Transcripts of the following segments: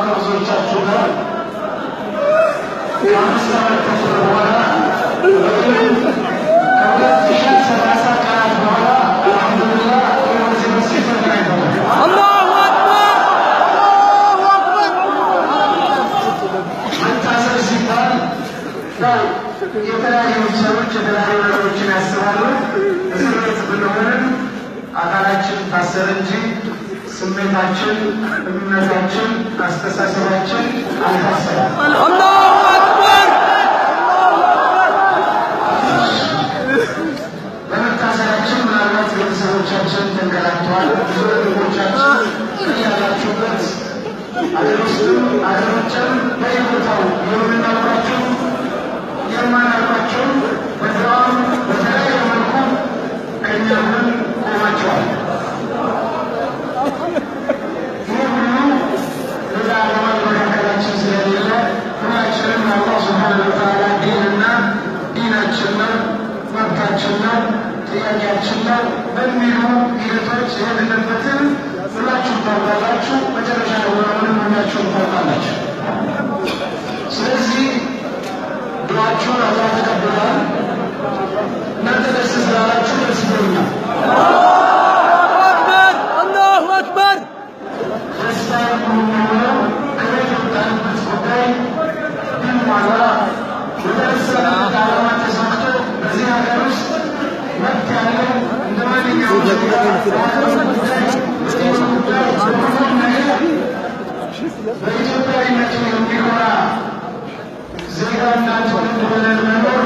ከብዙዎቻችሁ ጋር የአምስት ዓመት ተኩል በኋላ ከ2030 ቀናት በኋላ አልሐምዱሊላህ ወዚህ መስጊድ ተገናኝተናል። አላሁ አክበር አላሁ አክበር። መታሰር ሲባል ያው የተለያዩ ሰዎች የተለያዩ ነገሮችን ያስባሉ። እስር ቤት ብንሆንም አካላችን ታሰረ እንጂ ስሜታችን፣ እምነታችን፣ አስተሳሰባችን አልታሰረም። አላሁ አክበር። በመታሰራችን ምናልባት ቤተሰቦቻችን ተንገላተዋል። ብዙ ወንድሞቻችን ያላችሁበት አገር ውስጥም አገር ውጭም በየቦታው የምናውቃቸው የማናውቃቸው በድራም በተለያየ መልኩ ከእኛ ምን ቆማቸዋል። ይህ ሁሉ ሌላ ዓላማ በመካከላችን ስለሌለ ሁላችንም አላህ ሱብሓነሁ ወተዓላ ዲንና ዲናችን ነው፣ መብታችን ነው፣ ጥያቄያችን ነው በሚሉ ሂደቶች የሄድንበትን ሁላችሁም ታውቃላችሁ። መጨረሻ የሆነውንም ሁላችሁም ታውቃላችሁ። ስለዚህ ዱዓችሁን አላህ ተቀብሏል። እናንተ ደስ ስላላችሁ ደስ ብሎኛል። አላሁ አክበር። ደስታ የሚሆነው ከቤት የወጣንበት ጉዳይ ቢሟላ የተነሳንበት ዓላማ ተሳክቶ በዚህ ሀገር ውስጥ መብት ያለው እንደ ማንኛውም በኢትዮጵያዊነቱ የሚኮራ ዜጋና ትውልድ ሆነን መኖር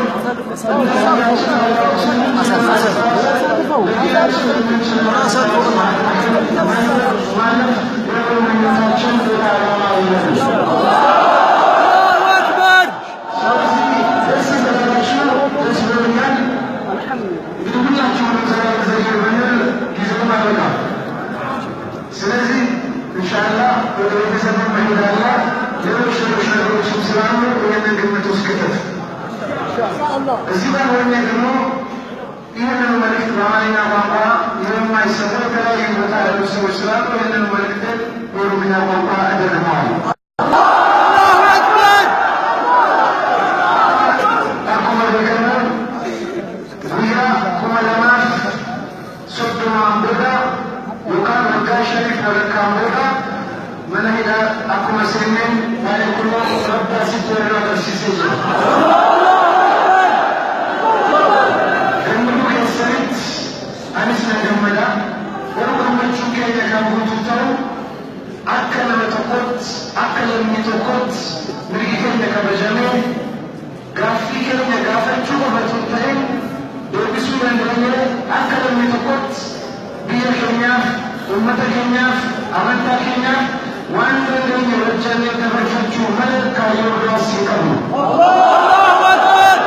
ስለዚህ ኢንሻአላህ ወደ ቤተሰብ መሄዳላ ሌሎች ነገሮችም ስላሉ ይህንን ግምት ውስጥ ከተት እዚህ ጋር ሆኜ ደግሞ ይህንን መልእክት በአማርኛ ቋንቋ የማይሰሙ የተለያዩ ቦታ ያሉ ሰዎች ስላሉ ይህንን መልእክት በኦሮምኛ ቋንቋ እደግመዋለሁ። akkuma seeneen waa'ee kunoo rabbii sitti yeroo agarsiisee jira. Gammachuu keessanitti anis na gammada. Garuu gammachuu keenya kan guutuu ta'u akka nama tokkotti akka lammii tokkotti mirgi keenya kabajamee gaaffii keenya gaafachuu qofatu hin ta'in deebisuu dandeenye akka lammii tokkotti biyya keenyaaf uummata keenyaaf amantaa keenyaaf waan dandeenye hojjannee kabajachuu malee kaayyoo biraas hin qabnu. Allahu Akbar.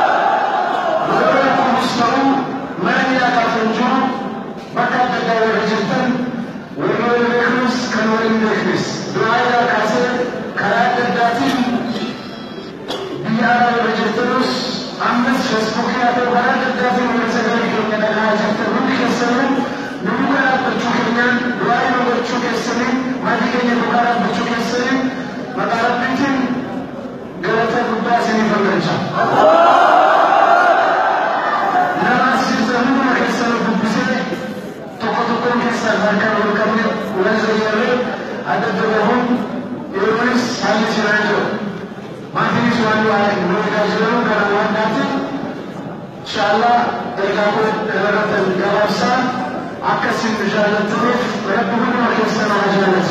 Yeroo kunis ta'uu mana miidhagaa kan jiru bakka adda addaa warra jirtan warri wal beeknus kan wal hin beeknes du'aa irraa kaasee karaa adda addaatiin biyya alaa warra jirtanus ammas feesbuukii haa ta'u karaa adda addaatiin wal sagalee keenya dhagahaa jirtan hundi keessanuu nuyi karaa dhaabbachuu keenyaan du'aa irra gochuu keessanii maatii keenya dhugaa dhaabbachuu keessanii maqaa rabbiitiin galata guddaa isinii falmacha. Nama asirra hunduma keessanuu dubbisee tokko tokkoon keessaan harkaan wal qabne wal zayyarree adda adda bahuun yeroonis haalli siraa jiru. Maatiinis waan waa'ee nu eegaa jiran gara waan taate inshaallah ergaa koo kanarratti gabaabsaa akkasiin nu jaallattaniif rabbi hunduma keessan haa jaalatu.